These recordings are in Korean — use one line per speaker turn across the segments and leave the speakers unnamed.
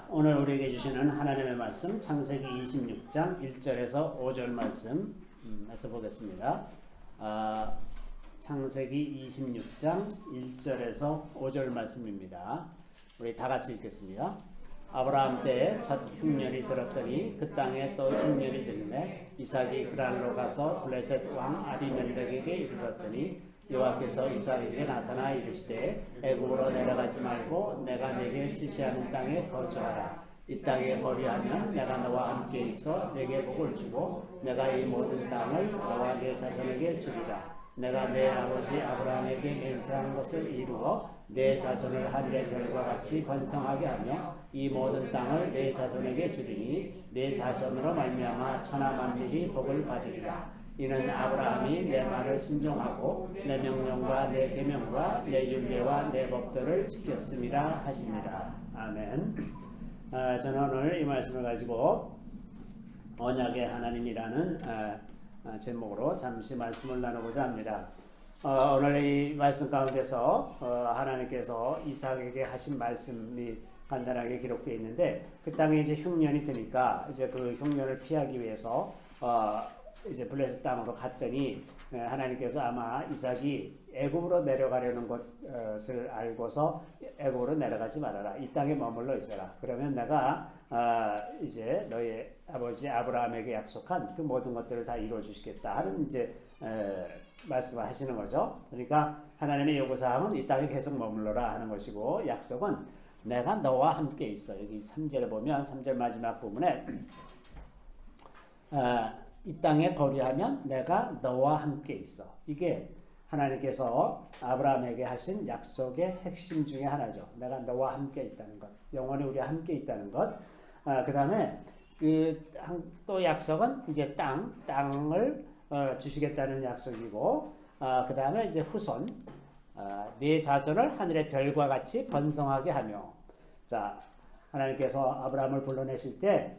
오늘 우리에게 주시는 하나님의 말씀 창세기 26장 1절에서 5절 말씀에서 보겠습니다. 창세기 26장 1절에서 5절 말씀입니다. 우리 다 같이 읽겠습니다. 아브라함 때에 첫 흉년이 들었더니 그 땅에 또 흉년이 들매 이삭이 그랄로 가서 블레셋 왕 아비멜렉에게 이르렀더니 여호와께서 이삭에게 나타나 이르시되 애굽으로 내려가지 말고 내가 네게 지시하는 땅에 거주하라. 이 땅에 거류하면 내가 너와 함께 있어 네게 복을 주고 내가 이 모든 땅을 너와 네 자손에게 주리라. 내가 내 아버지 아브라함에게 맹세한 것을 이루어 내 자손을 하늘의 별과 같이 번성하게 하며 이 모든 땅을 내 자손에게 주리니 내 자손으로 말미암아 천하 만민이 복을 받으리라. 이는 아브라함이 내 말을 순종하고 내 명령과 내 계명과 내 율례와 내 법도를 지켰음이라 하시니라. 아멘. 저는 오늘 이 말씀을 가지고 언약의 하나님이라는 제목으로 잠시 말씀을 나누고자 합니다. 오늘 이 말씀 가운데서 하나님께서 이삭에게 하신 말씀이 간단하게 기록되어 있는데, 그 땅에 이제 흉년이 드니까 이제 그 흉년을 피하기 위해서 이제 블레셋 땅으로 갔더니 하나님께서 아마 이삭이 애굽으로 내려가려는 것을 알고서 애굽으로 내려가지 말아라. 이 땅에 머물러 있어라. 그러면 내가 이제 너의 아버지 아브라함에게 약속한 그 모든 것들을 다 이루어 주시겠다 하는 이제 말씀을 하시는 거죠. 그러니까 하나님의 요구사항은 이 땅에 계속 머물러라 하는 것이고, 약속은 내가 너와 함께 있어. 여기 3절에 보면 3절 마지막 부분에 이 땅에 거류하면 내가 너와 함께 있어. 이게 하나님께서 아브라함에게 하신 약속의 핵심 중에 하나죠. 내가 너와 함께 있다는 것, 영원히 우리와 함께 있다는 것. 그 다음에 또 약속은 이제 땅을 주시겠다는 약속이고, 그 다음에 이제 후손, 네 자손을 하늘의 별과 같이 번성하게 하며. 자, 하나님께서 아브라함을 불러내실 때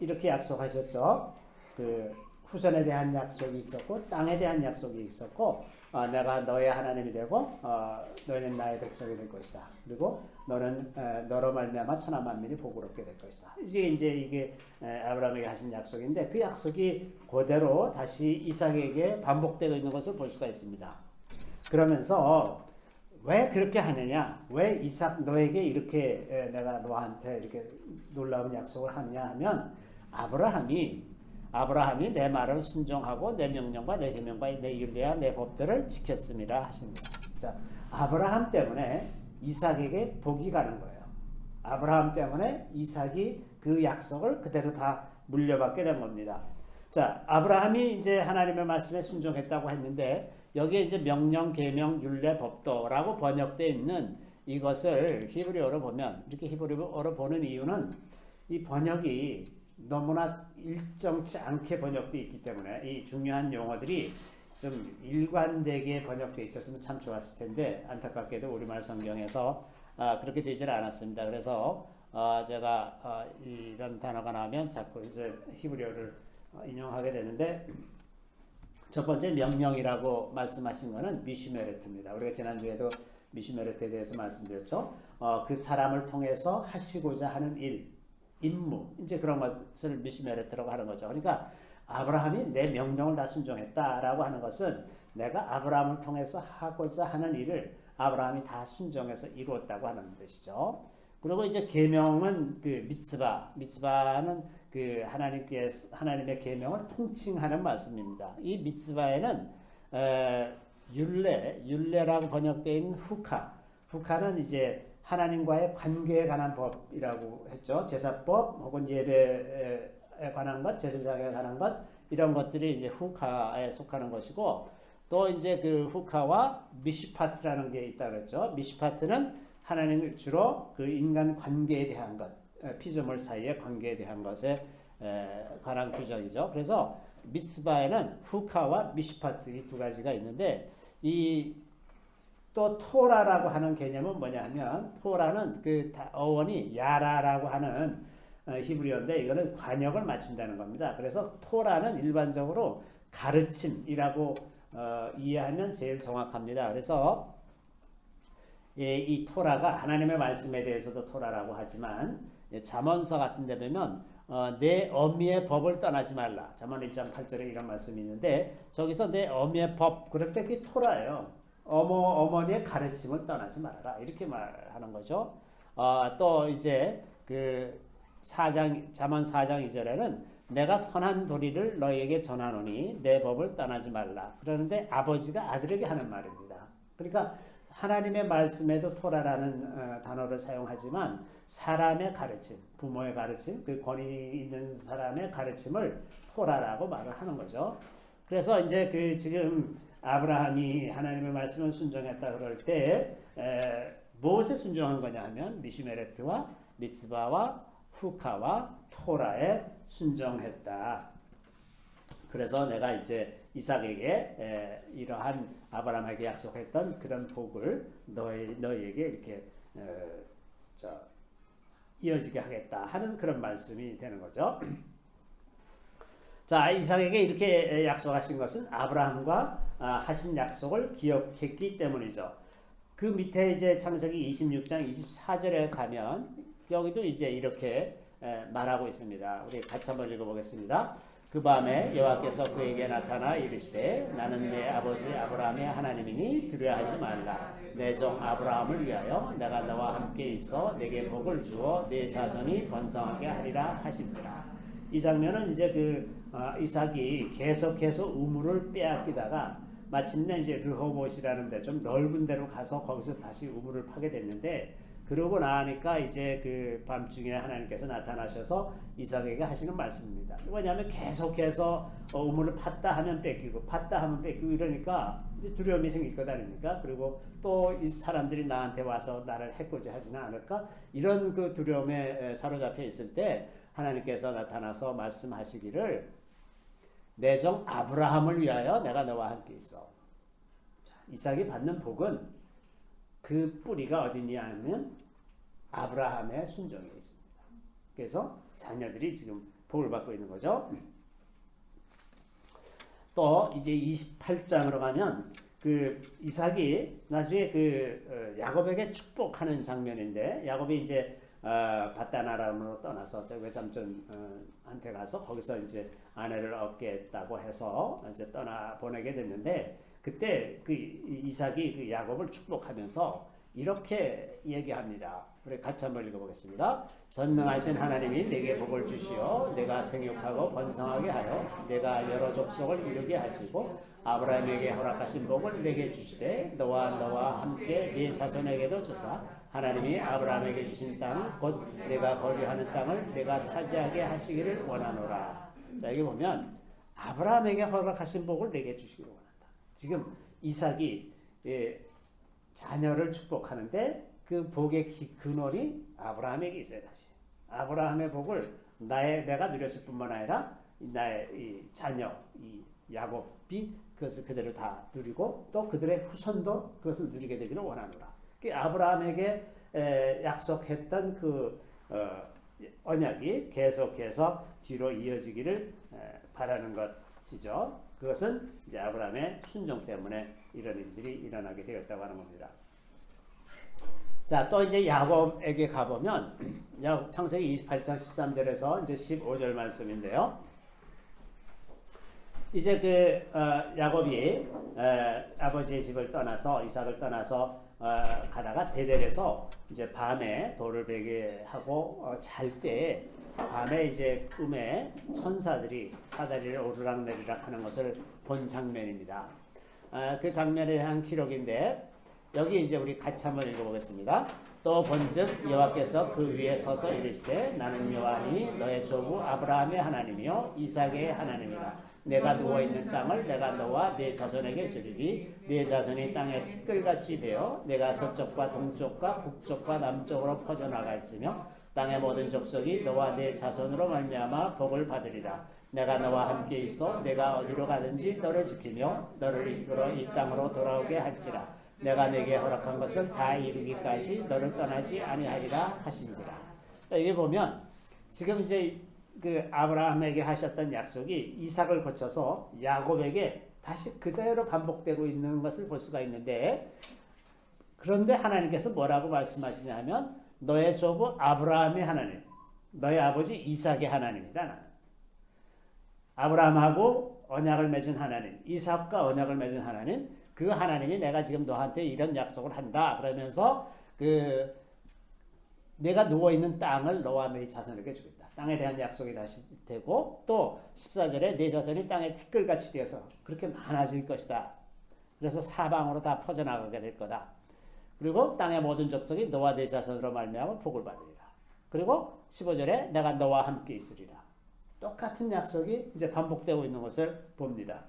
이렇게 약속하셨죠. 그 후손에 대한 약속이 있었고 땅에 대한 약속이 있었고, 내가 너의 하나님이 되고 너희는 나의 백성이 될 것이다. 그리고 너는 너로 말미암아 천하 만민이 복을 얻게 될 것이다. 이게 아브라함에게 하신 약속인데, 그 약속이 그대로 다시 이삭에게 반복되고 있는 것을 볼 수가 있습니다. 그러면서 왜 그렇게 하느냐? 왜 이삭 너에게 이렇게 내가 너한테 이렇게 놀라운 약속을 하느냐 하면, 아브라함이 내 말을 순종하고 내 명령과 내 계명과 내 율례와 내 법들을 지켰습니다 하십니다. 자, 아브라함 때문에 이삭에게 복이 가는 거예요. 아브라함 때문에 이삭이 그 약속을 그대로 다 물려받게 된 겁니다. 자, 아브라함이 이제 하나님의 말씀에 순종했다고 했는데, 여기에 이제 명령, 계명, 율례, 법도라고 번역되어 있는 이것을 히브리어로 보면, 이렇게 히브리어로 보는 이유는 이 번역이 너무나 일정치 않게 번역되어 있기 때문에 이 중요한 용어들이 좀 일관되게 번역되어 있었으면 참 좋았을 텐데, 안타깝게도 우리말 성경에서 그렇게 되질 않았습니다. 그래서 제가 이런 단어가 나오면 자꾸 이제 히브리어를 인용하게 되는데, 첫 번째 명령이라고 말씀하신 것은 미슈메레트입니다. 우리가 지난주에도 미슈메레트에 대해서 말씀드렸죠. 그 사람을 통해서 하시고자 하는 임무, 이제 그런 것을 미슈메레트라고 하는 거죠. 그러니까 아브라함이 내 명령을 다 순종했다라고 하는 것은 내가 아브라함을 통해서 하고자 하는 일을 아브라함이 다 순종해서 이루었다고 하는 뜻이죠. 그리고 이제 계명은 그 미tz바는 그 하나님의 계명을 통칭하는 말씀입니다. 이 미tz바에는 율례라고 번역되어 있는 후카는 이제 하나님과의 관계에 관한 법이라고 했죠. 제사법 혹은 예배에 관한 것, 제사장에 관한 것, 이런 것들이 이제 후카에 속하는 것이고, 또 이제 그 후카와 미슈파트라는 게 있다고 그랬죠. 미슈파트는 하나님 주로 그 인간 관계에 대한 것, 피조물 사이의 관계에 대한 것에 관한 규정이죠. 그래서 미tz바에는 후카와 미슈파트 이 두 가지가 있는데, 또 토라라고 하는 개념은 뭐냐 하면, 토라는 그 어원이 야라라고 하는 히브리어인데, 이거는 관역을 맞춘다는 겁니다. 그래서 토라는 일반적으로 가르침이라고 이해하면 제일 정확합니다. 그래서 이 토라가 하나님의 말씀에 대해서도 토라라고 하지만 잠언서 같은 데 보면 내 어미의 법을 떠나지 말라. 잠언 1장 8절에 이런 말씀이 있는데 저기서 내 어미의 법 그럴 때 그게 토라예요. 어머니의 가르침을 떠나지 말아라. 이렇게 말하는 거죠. 또 이제 그 잠언 4장 2절에는 내가 선한 도리를 너희에게 전하노니 내 법을 떠나지 말라. 그러는데 아버지가 아들에게 하는 말입니다. 그러니까 하나님의 말씀에도 토라라는 단어를 사용하지만 사람의 가르침, 부모의 가르침, 그 권위 있는 사람의 가르침을 토라라고 말을 하는 거죠. 그래서 이제 그 지금 아브라함이 하나님의 말씀을 순종했다 그럴 때 무엇에 순종한 거냐 하면 미슈메레트와 미츠바와 후카와 토라에 순종했다. 그래서 내가 이제 이삭에게 이러한 아브라함에게 약속했던 그런 복을 너희에게 이렇게 이어지게 하겠다 하는 그런 말씀이 되는 거죠. 자, 이삭에게 이렇게 약속하신 것은 아브라함과 하신 약속을 기억했기 때문이죠. 그 밑에 이제 창세기 26장 24절에 가면 여기도 이제 이렇게 말하고 있습니다. 우리 같이 한번 읽어보겠습니다. 그 밤에 여호와께서 그에게 나타나 이르시되 나는 내 아버지 아브라함의 하나님이니 두려워하지 말라. 내 종 아브라함을 위하여 내가 너와 함께 있어 내게 복을 주어 내 자손이 번성하게 하리라 하십니다. 이 장면은 이제 이삭이 계속해서 우물을 빼앗기다가 마침내 이제 르호봇이라는 데 좀 넓은 데로 가서 거기서 다시 우물을 파게 됐는데 그러고 나니까 이제 그 밤중에 하나님께서 나타나셔서 이삭에게 하시는 말씀입니다. 왜냐하면 계속해서 우물을 팠다 하면 뺏기고 팠다 하면 뺏기고 이러니까 이제 두려움이 생길 것 아닙니까? 그리고 또 이 사람들이 나한테 와서 나를 해코지 하지는 않을까? 이런 그 두려움에 사로잡혀 있을 때 하나님께서 나타나서 말씀하시기를 내 종 아브라함을 위하여 내가 너와 함께 있어. 이삭이 받는 복은 그 뿌리가 어디냐 하면 아브라함의 순종에 있습니다. 그래서 자녀들이 지금 복을 받고 있는 거죠. 또 이제 28장으로 가면 그 이삭이 나중에 그 야곱에게 축복하는 장면인데 야곱이 이제 바단 아람으로 떠나서 외삼촌한테 가서 거기서 이제 아내를 얻겠다고 해서 이제 떠나 보내게 됐는데 그때 그 이삭이 그 야곱을 축복하면서 이렇게 얘기합니다. 우리 같이 한번 읽어보겠습니다. 전능하신 하나님이 내게 복을 주시어 내가 생육하고 번성하게 하여 내가 여러 족속을 이루게 하시고 아브라함에게 허락하신 복을 내게 주시되 너와 함께 네 자손에게도 주사 하나님이 아브라함에게 주신 땅 곧 내가 거류하는 땅을 내가 차지하게 하시기를 원하노라. 자, 여기 보면 아브라함에게 허락하신 복을 내게 주시기를 원한다. 지금 이삭이 자녀를 축복하는데 그 복의 근원이 아브라함에게 있어요. 다시 아브라함의 복을 내가 누렸을 뿐만 아니라 나의 이 자녀 이 야곱이 그것을 그대로 다 누리고 또 그들의 후손도 그것을 누리게 되기를 원하노라. 아브라함에게 약속했던 그 언약이 계속해서 뒤로 이어지기를 바라는 것이죠. 그것은 이제 아브라함의 순종 때문에 이런 일들이 일어나게 되었다고 하는 겁니다. 자, 또 이제 야곱에게 가보면 창세기 28장 13절에서 이제 15절 말씀인데요. 이제 그 야곱이 아버지의 집을 떠나서 이삭을 떠나서 가다가 베델에서 이제 밤에 돌을 베게 하고 잘 때 밤에 이제 꿈에 천사들이 사다리를 오르락내리락 하는 것을 본 장면입니다. 그 장면에 대한 기록인데 여기 이제 우리 같이 한번 읽어보겠습니다. 또 본즉 여호와께서 그 위에 서서 이르시되 나는 여호와니 너의 조부 아브라함의 하나님이요 이삭의 하나님이라. 내가 누워있는 땅을 내가 너와 네 자손에게 주리니 네 자손이 땅에 티끌같이 되어 내가 서쪽과 동쪽과 북쪽과 남쪽으로 퍼져나갈지며 땅의 모든 족속이 너와 네 자손으로 말미암아 복을 받으리라. 내가 너와 함께 있어 내가 어디로 가든지 너를 지키며 너를 이끌어 이 땅으로 돌아오게 할지라. 내가 내게 허락한 것을 다 이루기까지 너를 떠나지 아니하리라 하신지라. 여기 보면 지금 이제 그 아브라함에게 하셨던 약속이 이삭을 거쳐서 야곱에게 다시 그대로 반복되고 있는 것을 볼 수가 있는데 그런데 하나님께서 뭐라고 말씀하시냐면 너의 조부 아브라함의 하나님, 너의 아버지 이삭의 하나님이다. 나는. 아브라함하고 언약을 맺은 하나님, 이삭과 언약을 맺은 하나님, 그 하나님이 내가 지금 너한테 이런 약속을 한다. 그러면서 내가 누워있는 땅을 너와 네 자손에게 주겠다. 땅에 대한 약속이 다시 되고 또 14절에 네 자손이 땅에 티끌같이 되어서 그렇게 많아질 것이다. 그래서 사방으로 다 퍼져나가게 될 거다. 그리고 땅의 모든 족속이 너와 네 자손으로 말미암아 복을 받으리라. 그리고 15절에 내가 너와 함께 있으리라. 똑같은 약속이 이제 반복되고 있는 것을 봅니다.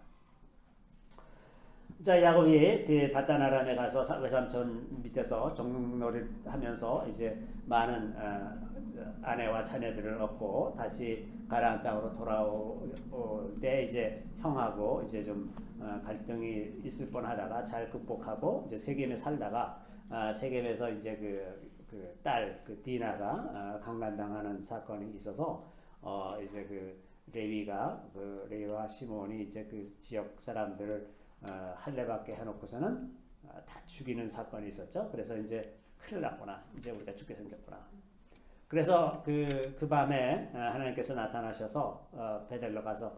자, 야곱이 그 바다나람에 가서 외삼촌 밑에서 종놀이를 하면서 이제 많은 아내와 자녀들을 얻고 다시 가나안 땅으로 돌아올 때 이제 형하고 이제 좀 갈등이 있을 뻔하다가 잘 극복하고 이제 세겜에 살다가 세겜에서 이제 그 딸 그 디나가 강간당하는 사건이 있어서 이제 그 레위와 시몬이 이제 그 지역 사람들을 할례받게 해놓고서는 다 죽이는 사건이 있었죠. 그래서 이제 큰일 났구나. 이제 우리가 죽게 생겼구나. 그래서 그 밤에 하나님께서 나타나셔서 베델로 가서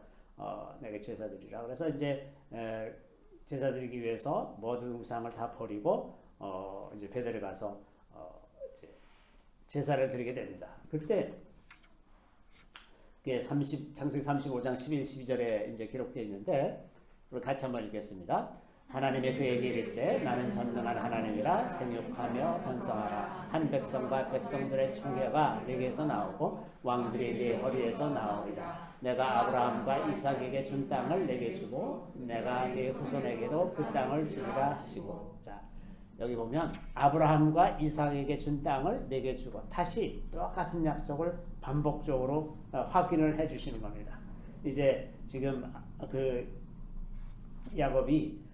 내게 제사 드리라. 그래서 이제 제사 드리기 위해서 모든 우상을 다 버리고 이제 베델에 가서 이제 제사를 드리게 됩니다. 그때 창세기 35장 11, 12절에 이제 기록되어 있는데 우리 같이 한번 읽겠습니다. 하나님의 그에게 이르시되 나는 전능한 하나님이라 생육하며 번성하라. 한 백성과 백성들의 총회가 네게서 나오고 왕들이 네 허리에서 나오리라. 내가 아브라함과 이삭에게 준 땅을 내게 주고 내가 네 후손에게도 그 땅을 주리라 하시고. 자, 여기 보면 아브라함과 이삭에게 준 땅을 내게 주고 다시 똑같은 약속을 반복적으로 확인을 해 주시는 겁니다. 이제 지금 야곱이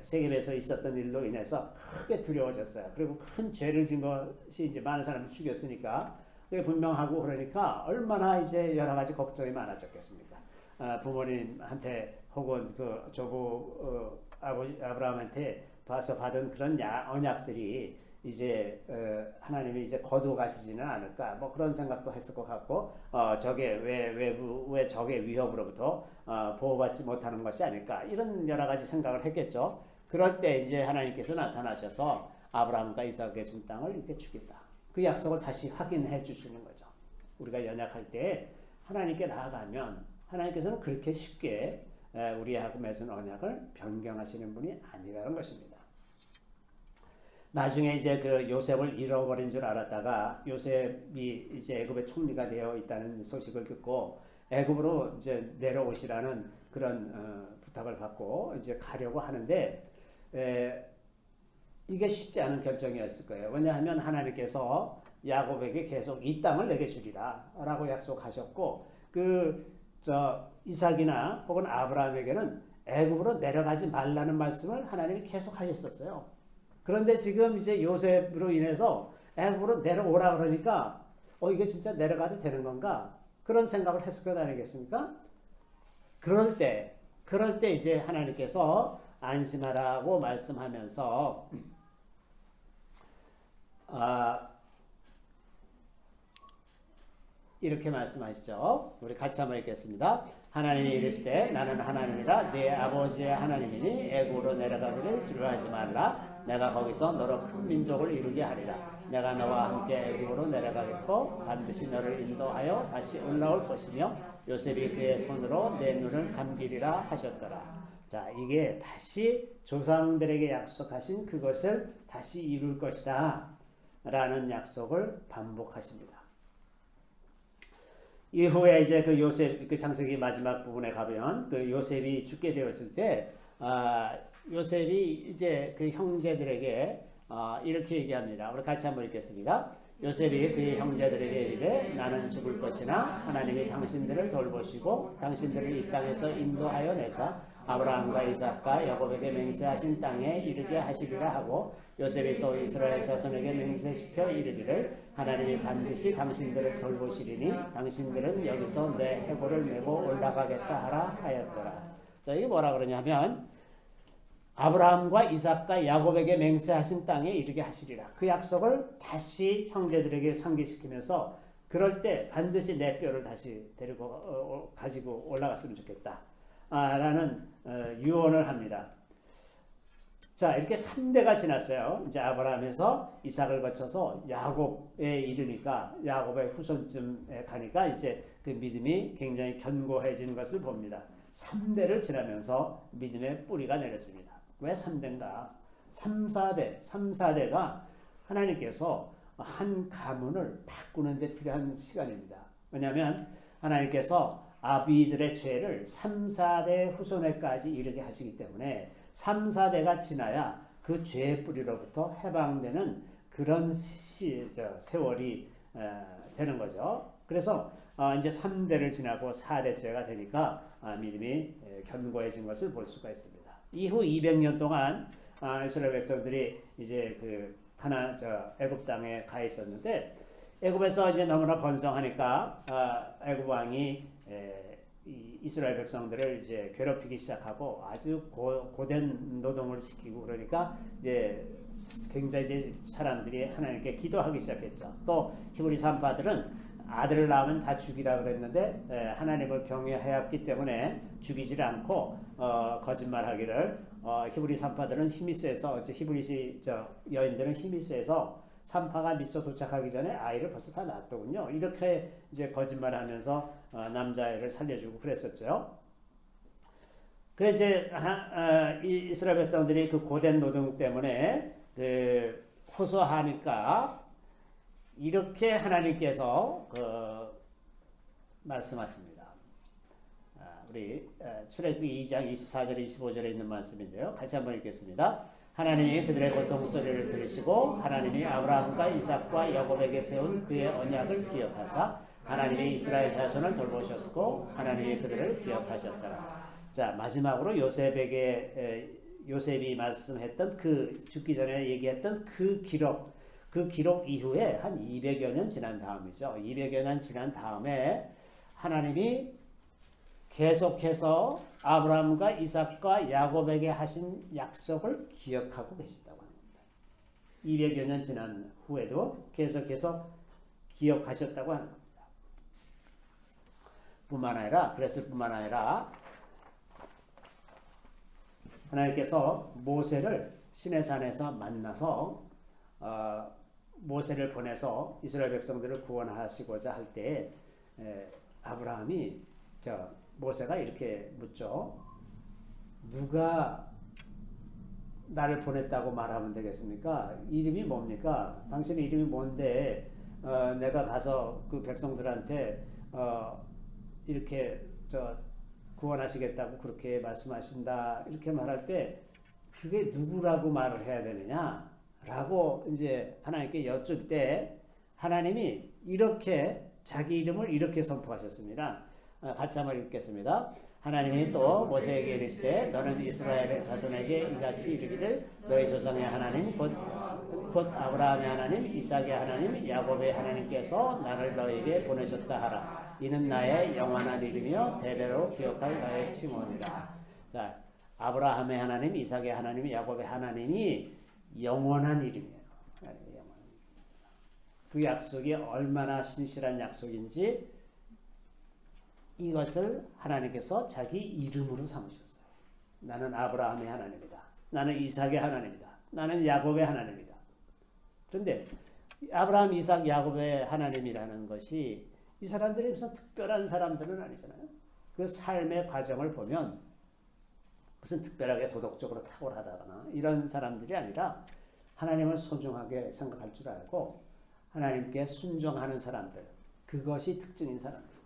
세겜에서 있었던 일로 인해서 크게 두려워졌어요. 그리고 큰 죄를 진 것이 이제 많은 사람을 죽였으니까 그게 분명하고 그러니까 얼마나 이제 여러 가지 걱정이 많아졌겠습니까? 부모님한테 혹은 그 조부 아버지 아브라함한테 봐서 받은 그런 언약들이 이제 하나님이 이제 거두어 가시지는 않을까 뭐 그런 생각도 했을 것 같고 저게 왜 적의 위협으로부터 보호받지 못하는 것이 아닐까 이런 여러 가지 생각을 했겠죠. 그럴 때 이제 하나님께서 나타나셔서 아브라함과 이삭에게 준 땅을 이렇게 주겠다. 그 약속을 다시 확인해 주시는 거죠. 우리가 연약할 때 하나님께 나아가면 하나님께서는 그렇게 쉽게 우리하고 맺은 언약을 변경하시는 분이 아니라는 것입니다. 나중에 이제 그 요셉을 잃어버린 줄 알았다가 요셉이 이제 애굽의 총리가 되어 있다는 소식을 듣고 애굽으로 이제 내려오시라는 그런 부탁을 받고 이제 가려고 하는데 이게 쉽지 않은 결정이었을 거예요. 왜냐하면 하나님께서 야곱에게 계속 이 땅을 내게 주리라라고 약속하셨고 이삭이나 혹은 아브라함에게는 애굽으로 내려가지 말라는 말씀을 하나님이 계속 하셨었어요. 그런데 지금 이제 요셉으로 인해서 애굽으로 내려오라 그러니까 이게 진짜 내려가도 되는 건가? 그런 생각을 했을 것 아니겠습니까? 그럴 때 이제 하나님께서 안심하라고 말씀하면서 이렇게 말씀하시죠. 우리 같이 한번 읽겠습니다. 하나님이 이르시되 나는 하나님이라 네 아버지의 하나님이니 애굽으로 내려가기를 두려워하지 말라. 내가 거기서 너로 큰 민족을 이루게 하리라. 내가 너와 함께 애굽으로 내려가겠고 반드시 너를 인도하여 다시 올라올 것이며 요셉이 그의 손으로 내 눈을 감기리라 하셨더라. 자, 이게 다시 조상들에게 약속하신 그것을 다시 이룰 것이다 라는 약속을 반복하십니다. 이후에 이제 그 요셉 창세기 마지막 부분에 가면 그 요셉이 죽게 되었을 때 요셉이 이제 그 형제들에게 이렇게 얘기합니다. 우리 같이 한번 읽겠습니다. 요셉이 그 형제들에게 이르되 나는 죽을 것이나 하나님이 당신들을 돌보시고 당신들을 이 땅에서 인도하여 내사 아브라함과 이삭과 야곱에게 맹세하신 땅에 이르게 하시리라 하고 요셉이 또 이스라엘 자손에게 맹세시켜 이르기를 하나님이 반드시 당신들을 돌보시리니 당신들은 여기서 내 해골을 메고 올라가겠다 하라 하였더라. 자, 이게 뭐라 그러냐면 아브라함과 이삭과 야곱에게 맹세하신 땅에 이르게 하시리라. 그 약속을 다시 형제들에게 상기시키면서 그럴 때 반드시 내 뼈를 다시 데리고 가지고 올라갔으면 좋겠다. 라는 유언을 합니다. 자, 이렇게 3대가 지났어요. 이제 아브라함에서 이삭을 거쳐서 야곱에 이르니까 야곱의 후손쯤에 가니까 이제 그 믿음이 굉장히 견고해진 것을 봅니다. 3대를 지나면서 믿음의 뿌리가 내렸습니다. 왜 3대인가? 3, 4대가 하나님께서 한 가문을 바꾸는 데 필요한 시간입니다. 왜냐하면 하나님께서 아비들의 죄를 3, 4대 후손에까지 이르게 하시기 때문에 3, 4대가 지나야 그 죄의 뿌리로부터 해방되는 그런 세월이 되는 거죠. 그래서 이제 3대를 지나고 4대째가 되니까 믿음이 견고해진 것을 볼 수가 있습니다. 이후 200년 동안 이스라엘 백성들이 이제 그 애굽 땅에 가 있었는데 애굽에서 이제 너무나 번성하니까 애굽 왕이 이스라엘 백성들을 이제 괴롭히기 시작하고 아주 고된 노동을 시키고 그러니까 이제 굉장히 이제 사람들이 하나님께 기도하기 시작했죠. 또 히브리 산파들은 아들을 낳으면 다 죽이라 그랬는데 하나님을 경외하였기 때문에 죽이질 않고 거짓말하기를 히브리 산파들은 힘이 세서 히브리 여인들은 힘이 세서 산파가 미처 도착하기 전에 아이를 벌써 다 낳았더군요. 이렇게 이제 거짓말하면서 남자아이를 살려주고 그랬었죠. 그래 이제 이스라엘 백성들이 그 고된 노동 때문에 호소하니까 이렇게 하나님께서 말씀하십니다. 우리 출애굽기 2장 24절에 25절에 있는 말씀인데요. 같이 한번 읽겠습니다. 하나님이 그들의 고통 소리를 들으시고 하나님이 아브라함과 이삭과 야곱에게 세운 그의 언약을 기억하사 하나님이 이스라엘 자손을 돌보셨고 하나님이 그들을 기억하셨더라. 자, 마지막으로 요셉이 말씀했던 그 죽기 전에 얘기했던 그 기록 이후에 한 200여 년 지난 다음이죠. 200여 년 지난 다음에 하나님이 계속해서 아브라함과 이삭과 야곱에게 하신 약속을 기억하고 계시다고 합니다. 200여 년 지난 후에도 계속해서 기억하셨다고 하는 겁니다. 그랬을 뿐만 아니라 하나님께서 모세를 시내산에서 만나서 모세를 보내서 이스라엘 백성들을 구원하시고자 할 때 아브라함이 모세가 이렇게 묻죠. 누가 나를 보냈다고 말하면 되겠습니까? 이름이 뭡니까? 당신의 이름이 뭔데 내가 가서 그 백성들한테 이렇게 구원하시겠다고 그렇게 말씀하신다 이렇게 말할 때 그게 누구라고 말을 해야 되느냐? 라고 이제 하나님께 여쭐 때 하나님이 이렇게 자기 이름을 이렇게 선포하셨습니다. 같이 한번 읽겠습니다. 하나님이 또 모세에게 이르시되 너는 이스라엘 자손에게 이같이 이르기를 너희 조상의 하나님 곧 아브라함의 하나님 이삭의 하나님 야곱의 하나님께서 나를 너에게 보내셨다 하라. 이는 나의 영원한 이름이요 대대로 기억할 나의 칭호니라. 자, 아브라함의 하나님 이삭의 하나님 야곱의 하나님이 영원한 이름이에요. 그 약속이 얼마나 신실한 약속인지 이것을 하나님께서 자기 이름으로 삼으셨어요. 나는 아브라함의 하나님이다. 나는 이삭의 하나님이다. 나는 야곱의 하나님이다. 그런데 아브라함, 이삭, 야곱의 하나님이라는 것이 이 사람들이 무슨 특별한 사람들은 아니잖아요. 그 삶의 과정을 보면 무슨 특별하게 도덕적으로 탁월하다거나 이런 사람들이 아니라 하나님을 소중하게 생각할 줄 알고 하나님께 순종하는 사람들, 그것이 특징인 사람들입니다.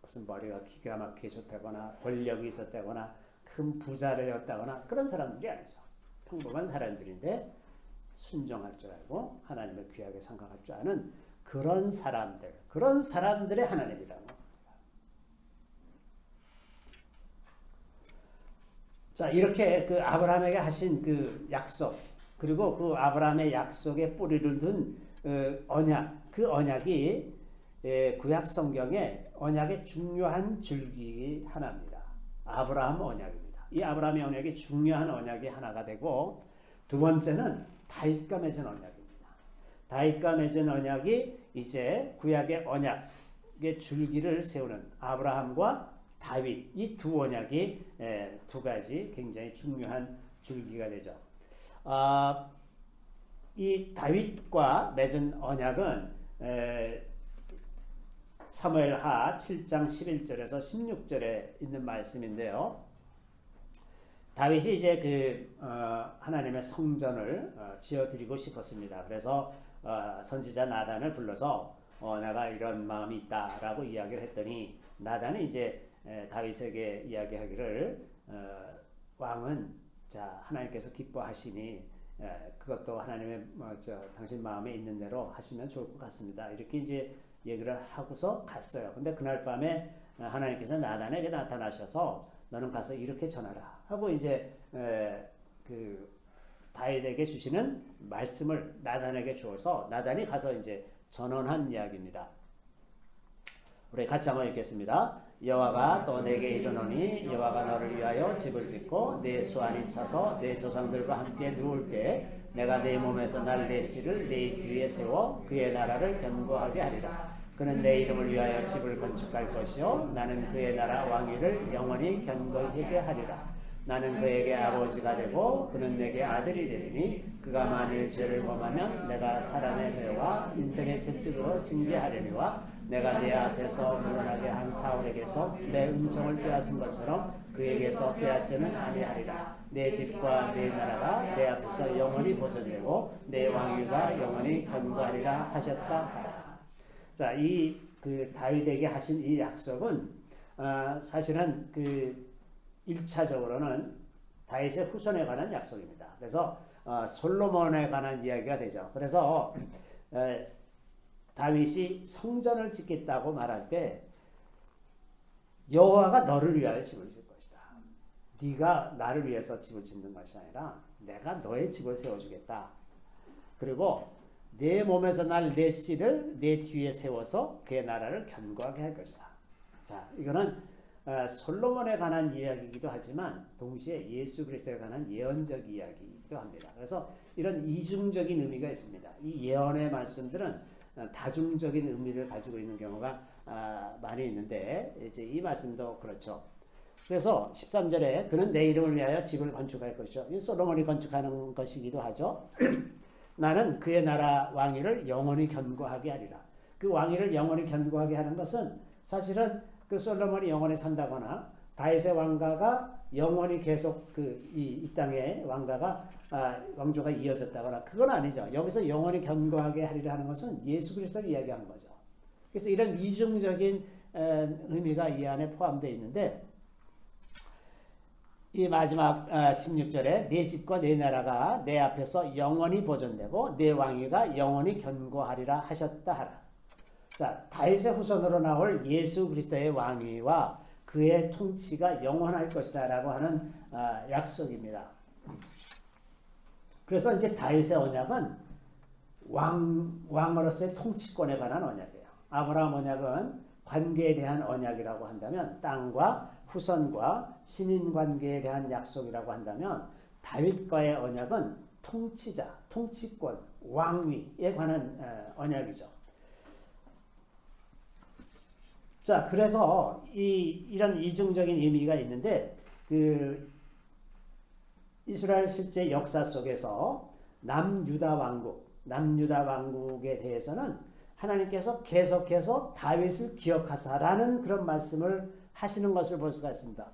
무슨 머리가 기가 막히게 좋다거나 권력이 있었다거나 큰 부자였다거나 그런 사람들이 아니죠. 평범한 사람들인데 순종할 줄 알고 하나님을 귀하게 생각할 줄 아는 그런 사람들의 하나님이라는 겁니다. 자, 이렇게 그 아브라함에게 하신 그 약속, 그리고 그 아브라함의 약속에 뿌리를 둔 언약, 그 언약이 구약 성경의 언약의 중요한 줄기 하나입니다. 아브라함 언약입니다. 이 아브라함의 언약이 중요한 언약이 하나가 되고, 두 번째는 다윗과 맺은 언약입니다. 다윗과 맺은 언약이 이제 구약의 언약의 줄기를 세우는 아브라함과 다윗, 이 두 언약이 두 가지 굉장히 중요한 줄기가 되죠. 이 다윗과 맺은 언약은 사무엘하 7장 11절에서 16절에 있는 말씀인데요. 다윗이 이제 하나님의 성전을 지어드리고 싶었습니다. 그래서 선지자 나단을 불러서 내가 이런 마음이 있다라고 이야기를 했더니, 나단은 이제 다윗에게 이야기하기를 왕은 자 하나님께서 기뻐하시니 그것도 하나님의 당신 마음에 있는 대로 하시면 좋을 것 같습니다. 이렇게 이제 얘기를 하고서 갔어요. 근데 그날 밤에 하나님께서 나단에게 나타나셔서 너는 가서 이렇게 전하라 하고 이제 다윗에게 주시는 말씀을 나단에게 주어서 나단이 가서 이제 전언한 이야기입니다. 우리 같이 한번 읽겠습니다. 여호와가 또 내게 이르노니 여호와가 너를 위하여 집을 짓고 내 수완이 차서 내 조상들과 함께 누울 때 내가 내 몸에서 날 내 씨를 내 뒤에 세워 그의 나라를 견고하게 하리라. 그는 내 이름을 위하여 집을 건축할 것이요 나는 그의 나라 왕위를 영원히 견고하게 하리라. 나는 그에게 아버지가 되고 그는 내게 아들이 되리니 그가 만일 죄를 범하면 내가 사람의 배와 인생의 채찍으로 징계하려니와 내가 내 앞에서 물러나게 한 사울에게서 내 은총을 빼앗은 것처럼 그에게서 빼앗지는 아니하리라. 내 집과 내 나라가 내 앞에서 영원히 보존되고 내 왕위가 영원히 견고하리라 하셨다 하라. 자, 다윗에게 하신 이 약속은 사실은 1차적으로는 다윗의 후손에 관한 약속입니다. 그래서 솔로몬에 관한 이야기가 되죠. 그래서 다윗이 성전을 짓겠다고 말할 때 여호와가 너를 위하여 집을 짓을 것이다. 네가 나를 위해서 집을 짓는 것이 아니라 내가 너의 집을 세워주겠다. 그리고 내 몸에서 날 내 씨를 내 뒤에 세워서 그의 나라를 견고하게 할 것이다. 자, 이거는 솔로몬에 관한 이야기이기도 하지만 동시에 예수 그리스도에 관한 예언적 이야기이기도 합니다. 그래서 이런 이중적인 의미가 있습니다. 이 예언의 말씀들은 다중적인 의미를 가지고 있는 경우가 많이 있는데 이제 이 말씀도 그렇죠. 그래서 13절에 그는 내 이름을 위하여 집을 건축할 것이죠. 이 솔로몬이 건축하는 것이기도 하죠. 나는 그의 나라 왕위를 영원히 견고하게 하리라. 그 왕위를 영원히 견고하게 하는 것은 사실은 그 솔로몬이 영원히 산다거나 다윗의 왕가가 영원히 계속 이 땅의 왕조가 이어졌다거나 그건 아니죠. 여기서 영원히 견고하게 하리라 하는 것은 예수 그리스도를 이야기하는 거죠. 그래서 이런 이중적인 의미가 이 안에 포함되어 있는데 이 마지막 16절에 내 집과 내 나라가 내 앞에서 영원히 보존되고 내 왕위가 영원히 견고하리라 하셨다 하라. 자, 다윗의 후손으로 나올 예수 그리스도의 왕위와 그의 통치가 영원할 것이다 라고 하는 약속입니다. 그래서 이제 다윗의 언약은 왕으로서의 통치권에 관한 언약이에요. 아브라함 언약은 관계에 대한 언약이라고 한다면, 땅과 후손과 신인 관계에 대한 약속이라고 한다면, 다윗과의 언약은 통치자, 통치권, 왕위에 관한 언약이죠. 자, 그래서 이런 이중적인 의미가 있는데 이스라엘 실제 역사 속에서 남유다 왕국에 대해서는 하나님께서 계속해서 다윗을 기억하사라는 그런 말씀을 하시는 것을 볼 수가 있습니다.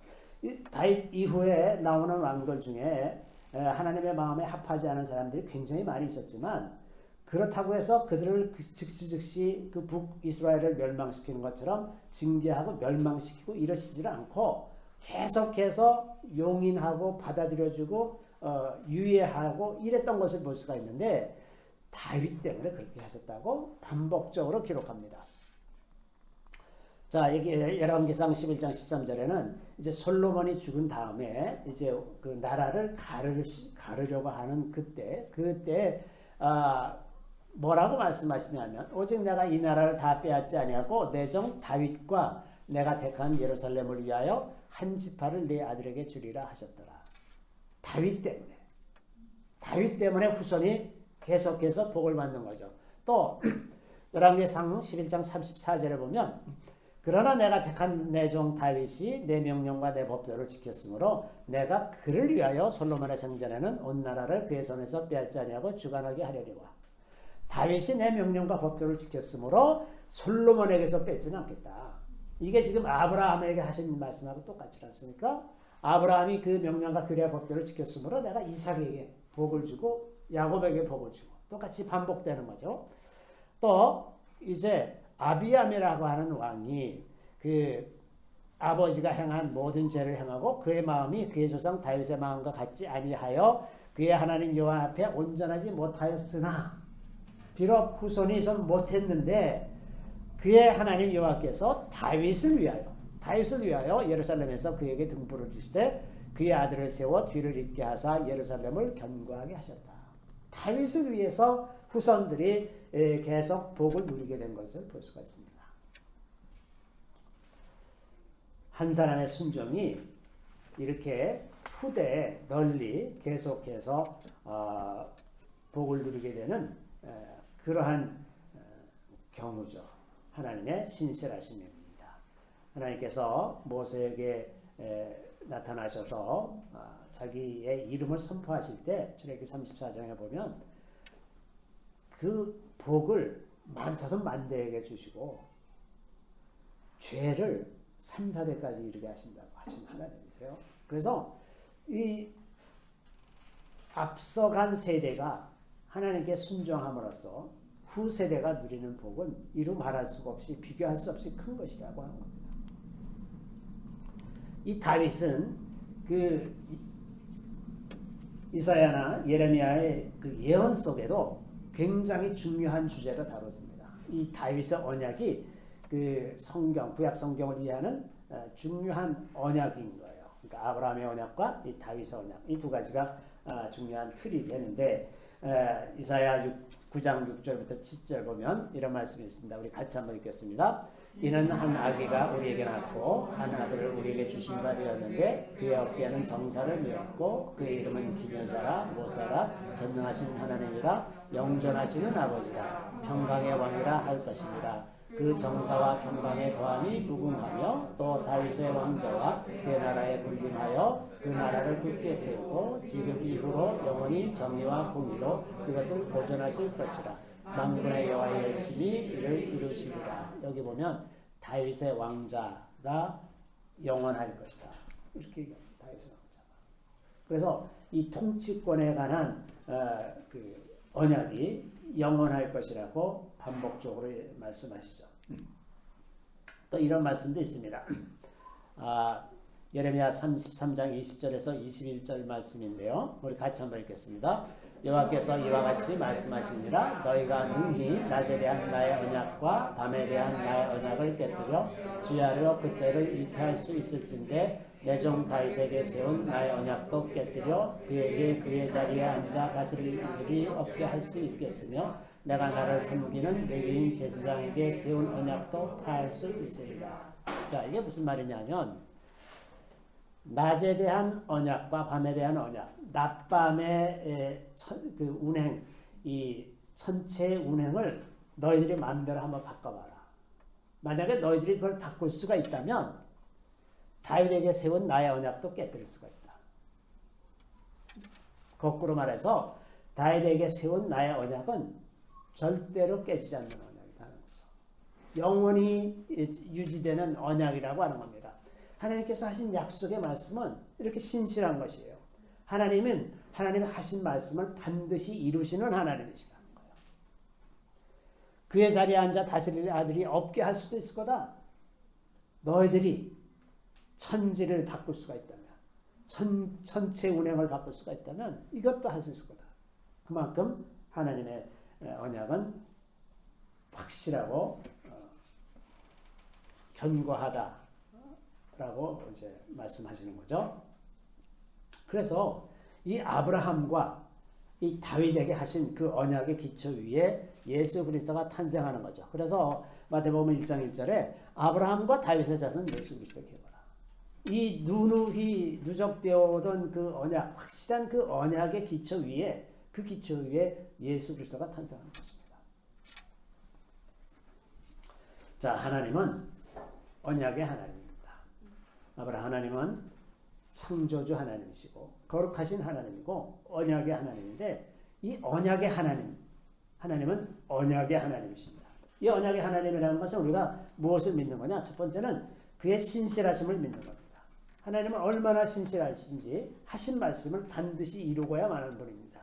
다윗 이후에 나오는 왕들 중에 하나님의 마음에 합하지 않은 사람들이 굉장히 많이 있었지만 그렇다고 해서 그들을 즉시 그 북이스라엘을 멸망시키는 것처럼 징계하고 멸망시키고 이러시지를 않고 계속해서 용인하고 받아들여주고 유예하고 이랬던 것을 볼 수가 있는데 다윗 때문에 그렇게 하셨다고 반복적으로 기록합니다. 자, 여기 열왕기상 11장 13절에는 이제 솔로몬이 죽은 다음에 이제 그 나라를 가르려고 하는 그때 뭐라고 말씀하시냐면 오직 내가 이 나라를 다 빼앗지 아니하고 내 종 다윗과 내가 택한 예루살렘을 위하여 한 지파를 네 아들에게 주리라 하셨더라. 다윗 때문에 후손이 계속해서 복을 받는 거죠. 또 열왕기상 11장 34절에 보면 그러나 내가 택한 내 종 다윗이 내 명령과 내 법도를 지켰으므로 내가 그를 위하여 솔로몬의 성전에는 온 나라를 그의 손에서 빼앗지 아니하고 주관하게 하려니와. 다윗이 내 명령과 법도를 지켰으므로 솔로몬에게서 뺏지는 않겠다. 이게 지금 아브라함에게 하신 말씀하고 똑같지 않습니까? 아브라함이 그 명령과 규례와 법도를 지켰으므로 내가 이삭에게 복을 주고 야곱에게 복을 주고 똑같이 반복되는 거죠. 또 이제 아비암이라고 하는 왕이 그 아버지가 행한 모든 죄를 행하고 그의 마음이 그의 조상 다윗의 마음과 같지 아니하여 그의 하나님 여호와 앞에 온전하지 못하였으나 비록 후손이 좀 못했는데 그의 하나님 여호와께서 다윗을 위하여 예루살렘에서 그에게 등불을 주시되 그의 아들을 세워 뒤를 잇게 하사 예루살렘을 견고하게 하셨다. 다윗을 위해서 후손들이 계속 복을 누리게 된 것을 볼 수가 있습니다. 한 사람의 순종이 이렇게 후대에 널리 계속해서 복을 누리게 되는 그러한 경우죠. 하나님의 신실하심입니다. 하나님께서 모세에게 나타나셔서 자기의 이름을 선포하실 때 출애굽기 34장에 보면 그 복을 만차선 만대에게 주시고 죄를 3, 4대까지 이르게 하신다고 하신 하나님이세요. 그래서 이 앞서간 세대가 하나님께 순종함으로써 후 세대가 누리는 복은 이루 말할 수가 없이 비교할 수 없이 큰 것이라고 하는 겁니다. 이 다윗은 그 이사야나 예레미야의 그 예언 속에도 굉장히 중요한 주제를 다뤄집니다. 이 다윗의 언약이 그 성경, 구약 성경을 이해하는 중요한 언약인 거예요. 그러니까 아브라함의 언약과 이 다윗의 언약, 이 두 가지가 중요한 틀이 되는데 이사야 9장 6절부터 7절 보면 이런 말씀이 있습니다. 우리 같이 한번 읽겠습니다. 이는 한 아기가 우리에게 낳고 한 아들을 우리에게 주신 바 되었는데 그의 어깨에는 정사를 메었고 그의 이름은 기묘자라 모사라 전능하신 하나님이라 영존하시는 아버지라 평강의 왕이라 할 것입니다. 그 정사와 평강의 더함이 무궁하며 또 다윗의 왕자와 그 나라에 군림하여 그 나라를 굳게 세우고 지금 이후로 영원히 정의와 공의로 그것을 보존하실 것이라. 만군의 여호와의 열심히 이를 이루시리라. 여기 보면 다윗의 왕자가 영원할 것이다. 이렇게 얘기합니다. 다윗의 왕자가. 그래서 이 통치권에 관한 그 언약이 영원할 것이라고 반복적으로 말씀하시죠. 또 이런 말씀도 있습니다. 예레미야 33장 20절에서 21절 말씀인데요. 우리 같이 한번 읽겠습니다. 여호와께서 이와 같이 말씀하시니라. 너희가 능히 낮에 대한 나의 언약과 밤에 대한 나의 언약을 깨뜨려 주야로 그때를 잃게 할 수 있을진데 내 종 다윗에게 세운 나의 언약도 깨뜨려 그에게 그의 자리에 앉아 다스릴 이들이 없게 할 수 있겠으며 내가 나를 섬기는 레위인 제사장에게 세운 언약도 파할 수 있으리라. 자, 이게 무슨 말이냐면 낮에 대한 언약과 밤에 대한 언약, 낮밤의 그 운행, 이 천체의 운행을 너희들이 마음대로 한번 바꿔봐라. 만약에 너희들이 그걸 바꿀 수가 있다면 다윗에게 세운 나의 언약도 깨뜨릴 수가 있다. 거꾸로 말해서 다윗에게 세운 나의 언약은 절대로 깨지지 않는 언약이라는 거죠. 영원히 유지되는 언약이라고 하는 겁니다. 하나님께서 하신 약속의 말씀은 이렇게 신실한 것이에요. 하나님은 하나님이 하신 말씀을 반드시 이루시는 하나님이시라는 거예요. 그의 자리에 앉아 다스릴 아들이 없게 할 수도 있을 거다. 너희들이 천지를 바꿀 수가 있다면, 천체 운행을 바꿀 수가 있다면 이것도 할 수 있을 거다. 그만큼 하나님의 언약은 확실하고 견고하다. 라고 이제 말씀하시는 거죠. 그래서 이 아브라함과 이 다윗에게 하신 그 언약의 기초 위에 예수 그리스도가 탄생하는 거죠. 그래서 마태복음 1장 1절에 아브라함과 다윗의 자손 예수 그리스도에게 해보라. 이 누누이 누적되어 오던 그 언약, 확실한 그 언약의 기초 위에, 그 기초 위에 예수 그리스도가 탄생한 것입니다. 자, 하나님은 언약의 하나님입니다. 아브라함 하나님은 창조주 하나님이시고 거룩하신 하나님이고 언약의 하나님인데, 이 언약의 하나님은 언약의 하나님이십니다. 이 언약의 하나님이라는 것은 우리가 무엇을 믿는 거냐? 첫 번째는 그의 신실하심을 믿는 겁니다. 하나님은 얼마나 신실하신지 하신 말씀을 반드시 이루고야 마는 분입니다.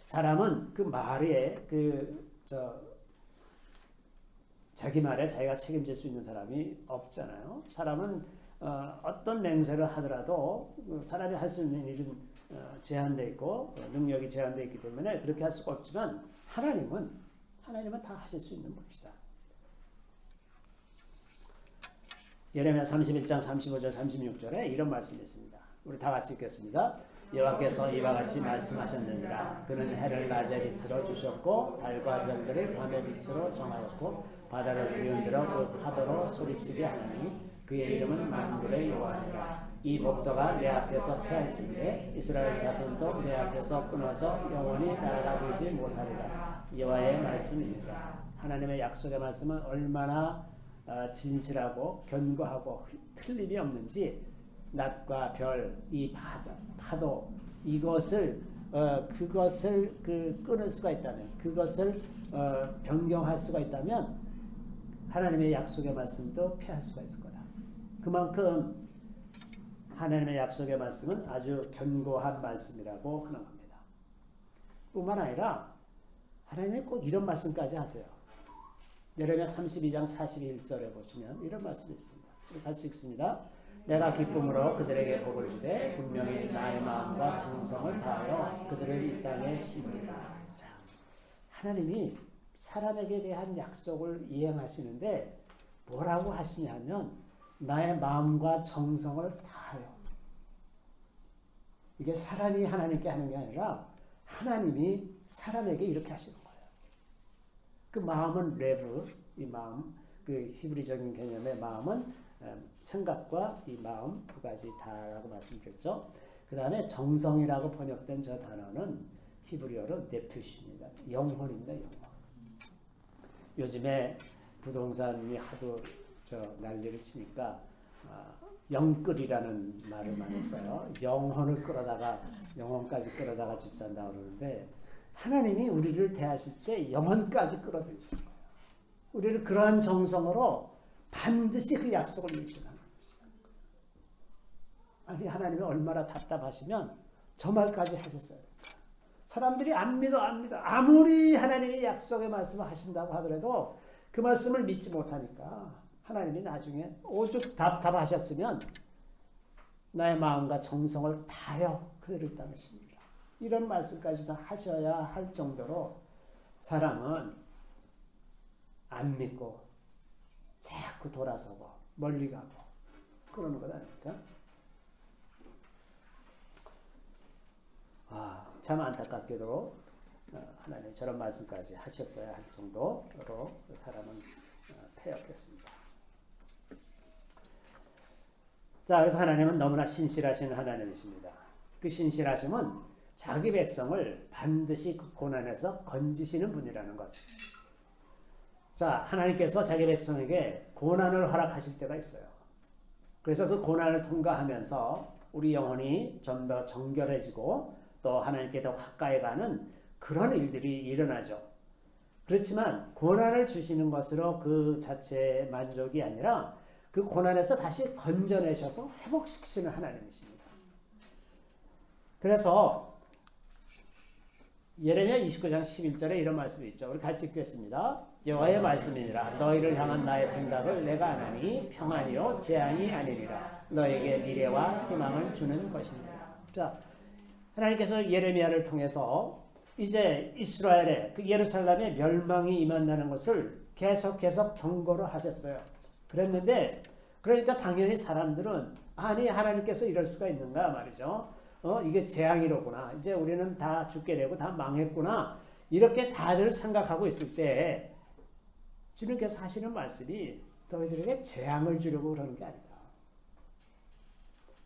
사람은 그 말에 자기 말에 자기가 책임질 수 있는 사람이 없잖아요. 사람은 어떤 맹세를 하더라도 사람이 할 수 있는 일은 제한되어 있고 능력이 제한되어 있기 때문에 그렇게 할 수가 없지만 하나님은 다 하실 수 있는 분이시다. 예레미야 31장 35절 36절에 이런 말씀이 있습니다. 우리 다 같이 읽겠습니다. 여호와께서 이와 같이 말씀하셨느니라. 그는 해를 낮의 빛으로 주셨고 달과 별들을 밤의 빛으로 정하였고 바다를 뒤흔들어 그 파도로 소리치게 하나니 그의 이름은 만군의 여호와니라. 이 복도가 내 앞에서 패할진대 이스라엘 자손도 내 앞에서 끊어져 영원히 나라가 되지 못하리라. 여호와의 말씀입니다. 하나님의 약속의 말씀은 얼마나 진실하고 견고하고 틀림이 없는지, 낮과 별, 이 파도 이것을 그것을 끊을 수가 있다면, 그것을 변경할 수가 있다면 하나님의 약속의 말씀도 피할 수가 있을 거다. 그만큼 하나님의 약속의 말씀은 아주 견고한 말씀이라고 하는 겁니다. 뿐만 아니라 하나님이 꼭 이런 말씀까지 하세요. 예레미야 32장 41절에 보시면 이런 말씀이 있습니다. 우리 같이 읽습니다. 내가 기쁨으로 그들에게 복을 주되 분명히 나의 마음과 정성을 다하여 그들을 이 땅에 심으리라. 자, 하나님이 사람에게 대한 약속을 이행하시는데 뭐라고 하시냐면 나의 마음과 정성을 다하여. 이게 사람이 하나님께 하는 게 아니라 하나님이 사람에게 이렇게 하시는 거예요. 그 마음은 레브, 이 마음, 그 히브리적인 개념의 마음은 생각과 이 마음 두 가지 다라고 말씀드렸죠. 그 다음에 정성이라고 번역된 저 단어는 히브리어로 네프시입니다. 영혼입니다. 영혼. 요즘에 부동산이 하도 난리를 치니까 영끌이라는 말을 많이 써요. 영혼을 끌어다가 영혼까지 끌어다가 집 산다고 그러는데 하나님이 우리를 대하실 때 영혼까지 끌어들이시는 거예요. 우리를 그러한 정성으로 반드시 그 약속을 이루시는 것입니다. 아니 하나님이 얼마나 답답하시면 저 말까지 하셨어요. 사람들이 안 믿어. 아무리 하나님이 약속의 말씀을 하신다고 하더라도 그 말씀을 믿지 못하니까 하나님이 나중에 오죽 답답하셨으면 나의 마음과 정성을 다하여 그들을 땅에 심으리라. 이런 말씀까지 다 하셔야 할 정도로 사람은 안 믿고 자꾸 돌아서고 멀리 가고 그러는 것 아닙니까? 참 안타깝게도 하나님이 저런 말씀까지 하셨어야 할 정도로 사람은 패역했습니다. 자, 그래서 하나님은 너무나 신실하신 하나님이십니다. 그 신실하심은 자기 백성을 반드시 그 고난에서 건지시는 분이라는 것. 자, 하나님께서 자기 백성에게 고난을 허락하실 때가 있어요. 그래서 그 고난을 통과하면서 우리 영혼이 좀 더 정결해지고 또 하나님께 더 가까이 가는 그런 일들이 일어나죠. 그렇지만 고난을 주시는 것으로 그 자체의 만족이 아니라 그 고난에서 다시 건져내셔서 회복시키시는 하나님이십니다. 그래서 예레미야 29장 11절에 이런 말씀이 있죠. 우리 같이 읽겠습니다. 여호와의 말씀이니라. 너희를 향한 나의 생각을 내가 아나니 평안이요 재앙이 아니리라. 너에게 미래와 희망을 주는 것이니라. 자, 하나님께서 예레미야를 통해서 이제 이스라엘의 그 예루살렘의 멸망이 임한다는 것을 계속해서 경고를 하셨어요. 그랬는데 그러니까 당연히 사람들은 아니 하나님께서 이럴 수가 있는가 말이죠. 이게 재앙이로구나. 이제 우리는 다 죽게 되고 다 망했구나. 이렇게 다들 생각하고 있을 때 주님께서 하시는 말씀이 너희들에게 재앙을 주려고 그러는 게 아니다.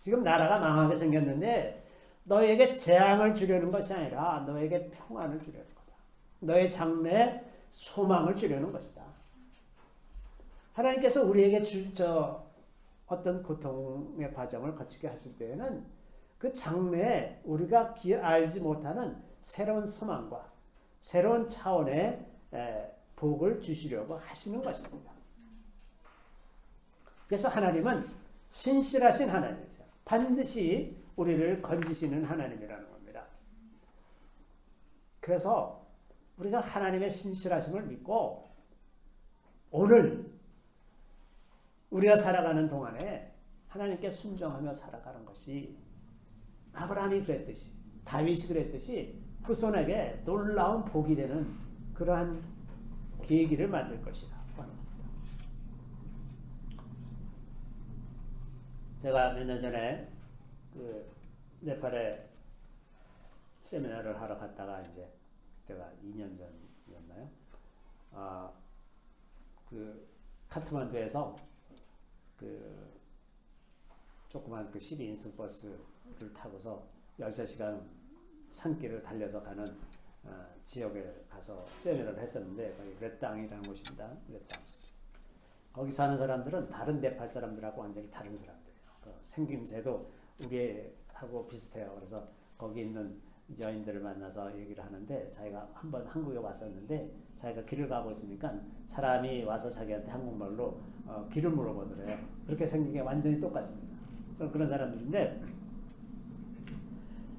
지금 나라가 망하게 생겼는데 너에게 재앙을 주려는 것이 아니라 너에게 평안을 주려는 거다. 너의 장래에 소망을 주려는 것이다. 하나님께서 우리에게 어떤 고통의 과정을 거치게 하실 때에는 그 장래에 우리가 알지 못하는 새로운 소망과 새로운 차원의 복을 주시려고 하시는 것입니다. 그래서 하나님은 신실하신 하나님이세요. 반드시 우리를 건지시는 하나님이라는 겁니다. 그래서 우리가 하나님의 신실하심을 믿고 오늘 우리가 살아가는 동안에 하나님께 순종하며 살아가는 것이 아브라함이 그랬듯이 다윗이 그랬듯이 후손에게 놀라운 복이 되는 그러한 계기를 만들 것이다. 제가 몇 년 전에 그 네팔에 세미나를 하러 갔다가 이제 그때가 2년 전이었나요? 그 카트만두에서 그 조그만 그 12인승 버스를 타고서 16시간 산길을 달려서 가는 지역에 가서 세미나를 했었는데 거기 레땅이라는 곳입니다. 레땅. 거기 사는 사람들은 다른 네팔 사람들하고 완전히 다른 사람들이에요. 그 생김새도 우리하고 비슷해요. 그래서 거기 있는 여인들을 만나서 얘기를 하는데 자기가 한번 한국에 왔었는데 자기가 길을 가고 있으니까 사람이 와서 자기한테 한국말로 길을 물어보더래요. 그렇게 생긴 게 완전히 똑같습니다. 그런 사람들인데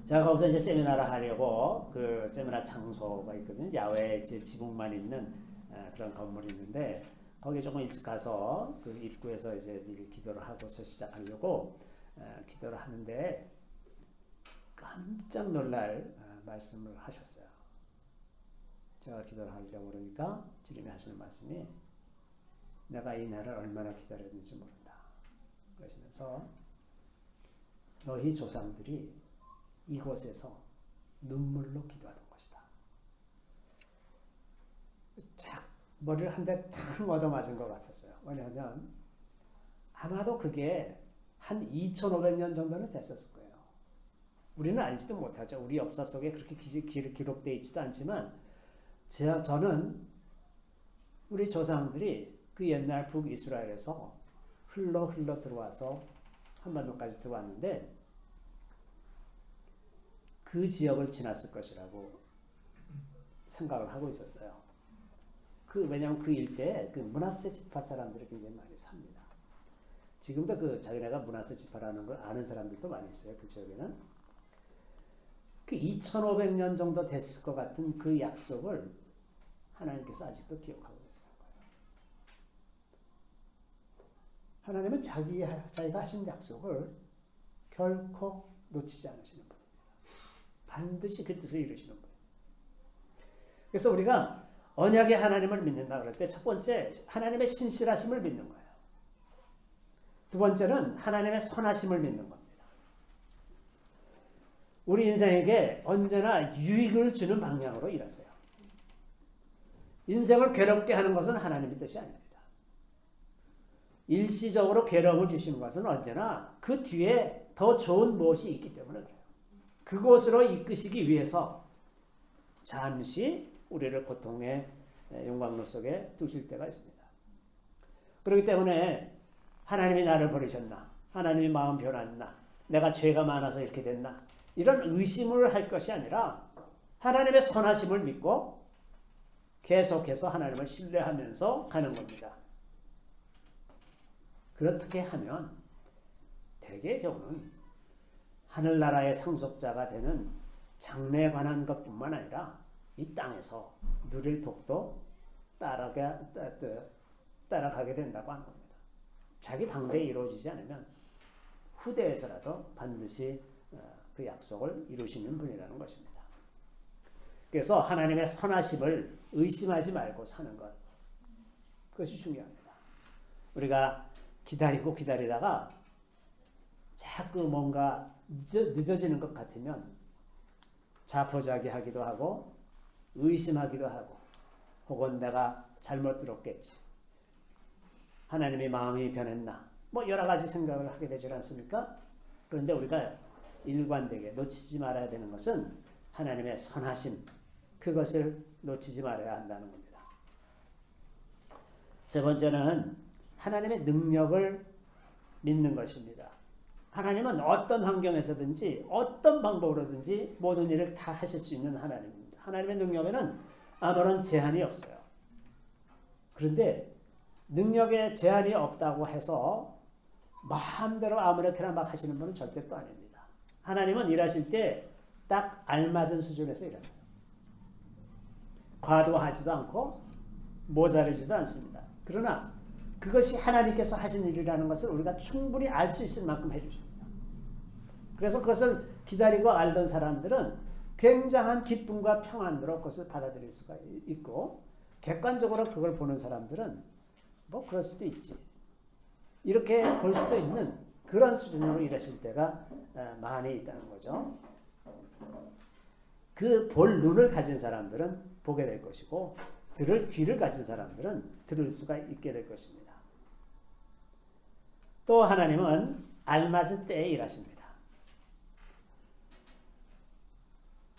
제가 거기서 이제 세미나를 하려고 그 세미나 장소가 있거든요. 야외에 이제 지붕만 있는 그런 건물이 있는데 거기 조금 일찍 가서 그 입구에서 이제 미리 기도를 하고서 시작하려고 기도를 하는데 깜짝 놀랄 말씀을 하셨어요. 제가 기도를 하려고 그러니까 주님이 하시는 말씀이 내가 이 날을 얼마나 기다렸는지 모른다. 그러시면서 너희 조상들이 이곳에서 눈물로 기도하던 것이다. 쫙 머리를 한 대 탁 얻어맞은 것 같았어요. 왜냐하면 아마도 그게 한 2500년 정도는 됐었을 거예요. 우리는 알지도 못하죠. 우리 역사 속에 그렇게 기록되어 있지도 않지만 저는 우리 조상들이 그 옛날 북이스라엘에서 흘러 들어와서 한반도까지 들어왔는데 그 지역을 지났을 것이라고 생각을 하고 있었어요. 왜냐하면 그 일대에 그 므낫세 지파 사람들이 굉장히 많이 삽니다. 지금도 그 자기네가 므낫세 지파라는 걸 아는 사람들도 많이 있어요. 그 지역에는. 그 2500년 정도 됐을 것 같은 그 약속을 하나님께서 아직도 기억하고 계시는 거예요. 하나님은 자기가 하신 약속을 결코 놓치지 않으시는 분입니다. 반드시 그 뜻을 이루시는 분입니다. 그래서 우리가 언약의 하나님을 믿는다 그럴 때 첫 번째 하나님의 신실하심을 믿는 거예요. 두 번째는 하나님의 선하심을 믿는 겁니다. 우리 인생에게 언제나 유익을 주는 방향으로 일하세요. 인생을 괴롭게 하는 것은 하나님의 뜻이 아닙니다. 일시적으로 괴로움을 주시는 것은 언제나 그 뒤에 더 좋은 무엇이 있기 때문에 그래요. 그곳으로 이끄시기 위해서 잠시 우리를 고통의 용광로 속에 두실 때가 있습니다. 그렇기 때문에 하나님이 나를 버리셨나? 하나님이 마음 변했나? 내가 죄가 많아서 이렇게 됐나? 이런 의심을 할 것이 아니라 하나님의 선하심을 믿고 계속해서 하나님을 신뢰하면서 가는 겁니다. 그렇게 하면 대개의 경우는 하늘나라의 상속자가 되는 장래에 관한 것뿐만 아니라 이 땅에서 누릴 복도 따라가게 된다고 하는 겁니다. 자기 당대에 이루어지지 않으면 후대에서라도 반드시 그 약속을 이루시는 분이라는 것입니다. 그래서 하나님의 선하심을 의심하지 말고 사는 것, 그것이 중요합니다. 우리가 기다리다가 자꾸 뭔가 늦어지는 것 같으면 자포자기하기도 하고 의심하기도 하고 혹은 내가 잘못 들었겠지, 하나님의 마음이 변했나, 뭐 여러 가지 생각을 하게 되지 않습니까? 그런데 우리가 일관되게 놓치지 말아야 되는 것은 하나님의 선하심, 그것을 놓치지 말아야 한다는 겁니다. 세 번째는 하나님의 능력을 믿는 것입니다. 하나님은 어떤 환경에서든지 어떤 방법으로든지 모든 일을 다 하실 수 있는 하나님입니다. 하나님의 능력에는 아무런 제한이 없어요. 그런데 능력에 제한이 없다고 해서 마음대로 아무렇게나 막 하시는 분은 절대 또 아닙니다. 하나님은 일하실 때 딱 알맞은 수준에서 일합니다. 과도하지도 않고 모자르지도 않습니다. 그러나 그것이 하나님께서 하신 일이라는 것을 우리가 충분히 알 수 있을 만큼 해주십니다. 그래서 그것을 기다리고 알던 사람들은 굉장한 기쁨과 평안으로 그것을 받아들일 수가 있고, 객관적으로 그걸 보는 사람들은 뭐 그럴 수도 있지, 이렇게 볼 수도 있는 그런 수준으로 일하실 때가 많이 있다는 거죠. 그 볼 눈을 가진 사람들은 보게 될 것이고, 들을 귀를 가진 사람들은 들을 수가 있게 될 것입니다. 또 하나님은 알맞은 때에 일하십니다.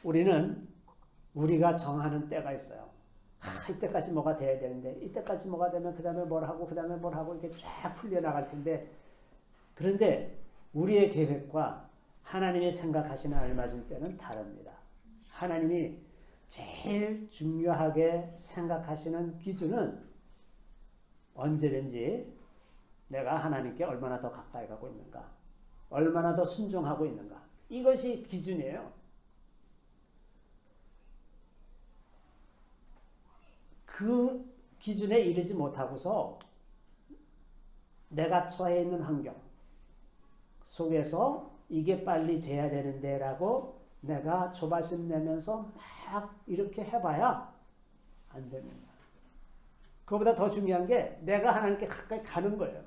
우리는 우리가 정하는 때가 있어요. 이때까지 뭐가 돼야 되는데, 이때까지 뭐가 되면 그 다음에 뭘 하고, 그 다음에 뭘 하고, 이렇게 쫙 풀려나갈 텐데, 그런데 우리의 계획과 하나님이 생각하시는 알맞은 때는 다릅니다. 하나님이 제일 중요하게 생각하시는 기준은 언제든지 내가 하나님께 얼마나 더 가까이 가고 있는가, 얼마나 더 순종하고 있는가, 이것이 기준이에요. 그 기준에 이르지 못하고서 내가 처해 있는 환경 속에서 이게 빨리 돼야 되는데 라고 내가 조바심 내면서 막 이렇게 해봐야 안 됩니다. 그거보다 더 중요한 게 내가 하나님께 가까이 가는 거예요.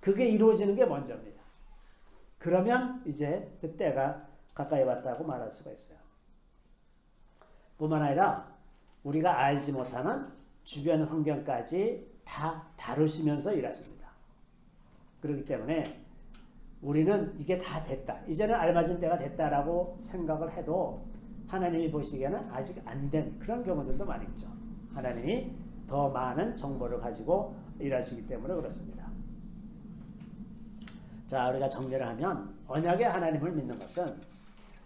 그게 이루어지는 게 먼저입니다. 그러면 이제 그때가 가까이 왔다고 말할 수가 있어요. 뿐만 아니라 우리가 알지 못하는 주변 환경까지 다 다루시면서 일하십니다. 그렇기 때문에 우리는 이게 다 됐다, 이제는 알맞은 때가 됐다라고 생각을 해도 하나님이 보시기에는 아직 안 된 그런 경우들도 많이 있죠. 하나님이 더 많은 정보를 가지고 일하시기 때문에 그렇습니다. 자, 우리가 정리를 하면 언약의 하나님을 믿는 것은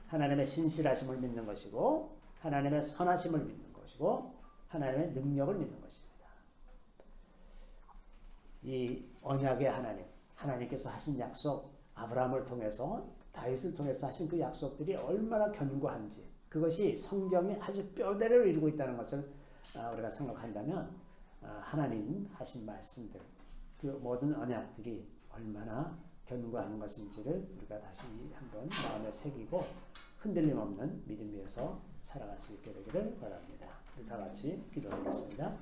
하나님의 신실하심을 믿는 것이고, 하나님의 선하심을 믿는 것이고, 하나님의 능력을 믿는 것입니다. 이 언약의 하나님, 하나님께서 하신 약속, 아브라함을 통해서 다윗을 통해서 하신 그 약속들이 얼마나 견고한지, 그것이 성경에 아주 뼈대를 이루고 있다는 것을 우리가 생각한다면 하나님 하신 말씀들, 그 모든 언약들이 얼마나 견고한 것인지를 우리가 다시 한번 마음에 새기고 흔들림 없는 믿음 위에서 살아갈 수 있게 되기를 바랍니다. 우리 다 같이 기도하겠습니다.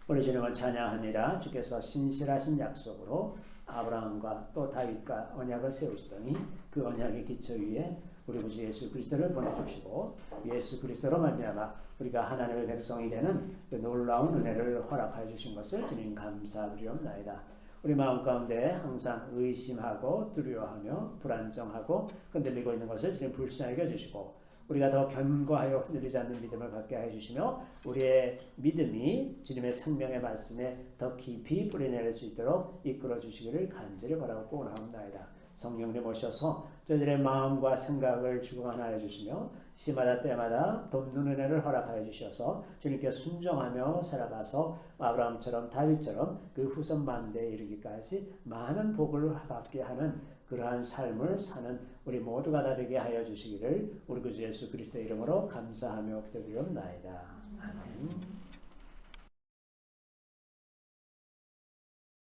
우리 주님을 찬양합니다. 주께서 신실하신 약속으로 아브라함과 또 다윗과 언약을 세우시더니 그 언약의 기초 위에 우리 구주 예수 그리스도를 보내주시고, 예수 그리스도로 말미암아 우리가 하나님의 백성이 되는 그 놀라운 은혜를 허락하여 주신 것을 주님 감사드리옵나이다. 우리 마음 가운데 항상 의심하고 두려워하며 불안정하고 흔들리고 있는 것을 주님 불쌍히 여겨주시고, 우리가 더 견고하여 흔들리지 않는 믿음을 갖게 해주시며, 우리의 믿음이 주님의 생명의 말씀에 더 깊이 뿌리내릴 수 있도록 이끌어 주시기를 간절히 바라고 원하옵나이다. 성령님 오셔서 저희들의 마음과 생각을 주관하여 주시며, 시마다 때마다 돕는 은혜를 허락하여 주셔서 주님께 순종하며 살아가서 아브라함처럼 다윗처럼 그 후손 만대에 이르기까지 많은 복을 받게 하는 그러한 삶을 사는 우리 모두가 다 되게 하여 주시기를 우리 구주 예수 그리스도의 이름으로 감사하며 기도드리옵나이다. 아멘.